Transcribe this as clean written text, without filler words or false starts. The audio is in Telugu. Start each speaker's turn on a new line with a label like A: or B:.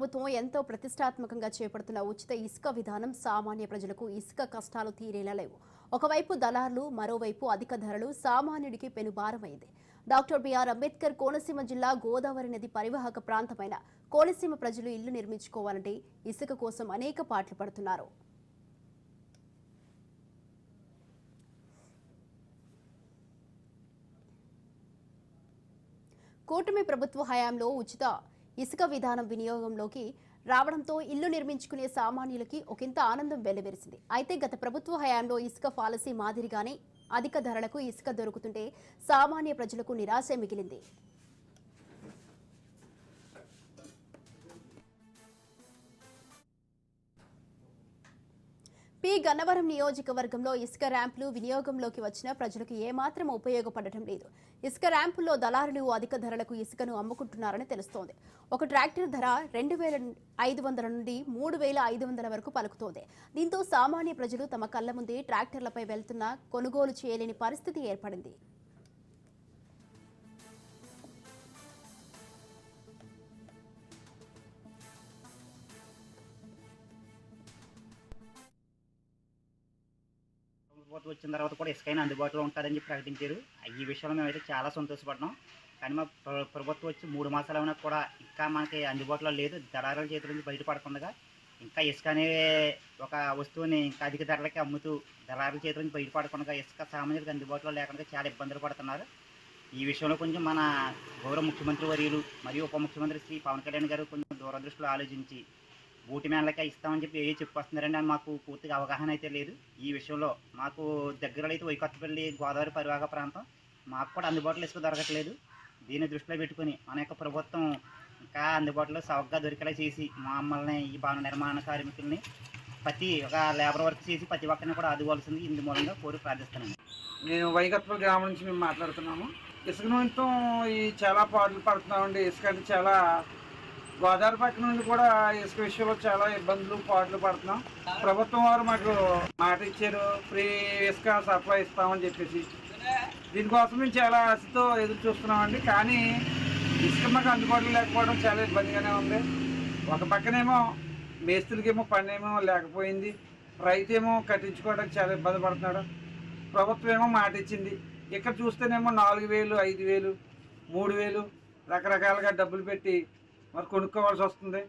A: ప్రభుత్వం ఎంతో ప్రతిష్టాత్మకంగా చేపడుతున్న ఉచిత ఇసుక విధానం సామాన్య ప్రజలకు ఇసుక కష్టాలు తీరేలా లేవు. ఒకవైపు దళారులు, మరోవైపు అధిక ధరలు సామాన్యుడికి పెనుభారమైంది. డాక్టర్ బిఆర్ అంబేద్కర్ కోనసీమ జిల్లా గోదావరి నది పరివాహక ప్రాంతమైన కోనసీమ ప్రజలు ఇల్లు నిర్మించుకోవాలంటే ఇసుక కోసం అనేక పాట్లు పడుతున్నారు. కూటమి ప్రభుత్వ హయాంలో ఉచిత ఇసుక విధానం వినియోగంలోకి రావడంతో ఇల్లు నిర్మించుకునే సామాన్యులకి ఒకంత ఆనందం వెల్లివిరిసింది. అయితే గత ప్రభుత్వ హయాంలో ఇసుక పాలసీ మాదిరిగానే అధిక ధరలకు ఇసుక దొరుకుతుంటే సామాన్య ప్రజలకు నిరాశ మిగిలింది. పి గన్నవరం నియోజకవర్గంలో ఇసుక ర్యాంపులు వినియోగంలోకి వచ్చిన ప్రజలకు ఏమాత్రం ఉపయోగపడటం లేదు. ఇసుక ర్యాంపుల్లో దళారులు అధిక ధరలకు ఇసుకను అమ్ముకుంటున్నారని తెలుస్తోంది. ఒక ట్రాక్టర్ ధర 2,500 నుండి 3,500 వరకు పలుకుతోంది. దీంతో సామాన్య ప్రజలు తమ కళ్ల ముందే ట్రాక్టర్లపై వెళ్తున్నా కొనుగోలు చేయలేని పరిస్థితి ఏర్పడింది.
B: వచ్చిన తర్వాత కూడా ఇసుకైనా అందుబాటులో ఉంటుందని చెప్పి ప్రకటించారు. ఈ విషయంలో మేమైతే చాలా సంతోషపడ్డాం. కానీ మా ప్రభుత్వం వచ్చి 3 మాసాలు అయినా కూడా ఇంకా మనకి అందుబాటులో లేదు. దళారుల చేతుల నుంచి బయటపడకుండా ఇంకా ఇసుక అనే ఒక వస్తువుని ఇంకా అధిక ధరలకి అమ్ముతూ దళారుల చేతుల నుంచి బయటపడకుండా ఇసుక సామాన్యులకు అందుబాటులో లేకుండా చాలా ఇబ్బందులు పడుతున్నారు. ఈ విషయంలో కొంచెం మన గౌరవ ముఖ్యమంత్రి వర్యులు మరియు ఉప ముఖ్యమంత్రి శ్రీ పవన్ కళ్యాణ్ గారు కొంచెం దూరదృష్టిలో ఆలోచించి బూటి మేళలకే ఇస్తామని చెప్పి చెప్పొస్తున్నారండి. అని మాకు పూర్తిగా అవగాహన అయితే లేదు. ఈ విషయంలో మాకు దగ్గరలో అయితే వైకొత్తపల్లి గోదావరి పరివాహక ప్రాంతం మాకు కూడా అందుబాటులో ఇసుక దొరకట్లేదు. దీన్ని దృష్టిలో పెట్టుకుని మన యొక్క ప్రభుత్వం ఇంకా అందుబాటులో సవగ్గా దొరికేలా చేసి మమ్మల్ని ఈ భవన నిర్మాణ కార్మికుల్ని ప్రతి ఒక లేబర్ వర్క్ చేసి ప్రతి ఒక్కరిని కూడా ఆదుకోవాల్సింది ఇందు మూలంగా కోరి ప్రార్థిస్తున్నాను.
C: నేను వైకొత్తపల్లి గ్రామం నుంచి మేము మాట్లాడుతున్నాము. ఇసుక నిమిత్తం ఈ చాలా పాటలు పడుతున్నామండి. ఇసుక అంటే చాలా గోదావరి పక్క నుండి కూడా ఇసుక విషయంలో చాలా ఇబ్బందులు పాటలు పడుతున్నాం. ప్రభుత్వం వారు మాకు మాట ఇచ్చారు, ఫ్రీ ఇసుక సప్లై ఇస్తామని చెప్పేసి. దీనికోసం మేము చాలా ఆశతో ఎదురు చూస్తున్నామండి. కానీ ఇసుక మాకు అందుబాటులో లేకపోవడం చాలా ఇబ్బందిగానే ఉంది. ఒక పక్కనేమో మేస్త్రులకేమో పని ఏమో లేకపోయింది, రైతు ఏమో కట్టించుకోవడానికి చాలా ఇబ్బంది పడుతున్నాడు. ప్రభుత్వం ఏమో మాట ఇచ్చింది. ఇక్కడ చూస్తేనేమో 4,000, 5,000, 3,000 రకరకాలుగా డబ్బులు పెట్టి మరి కొనుక్కోవాల్సి వస్తుంది.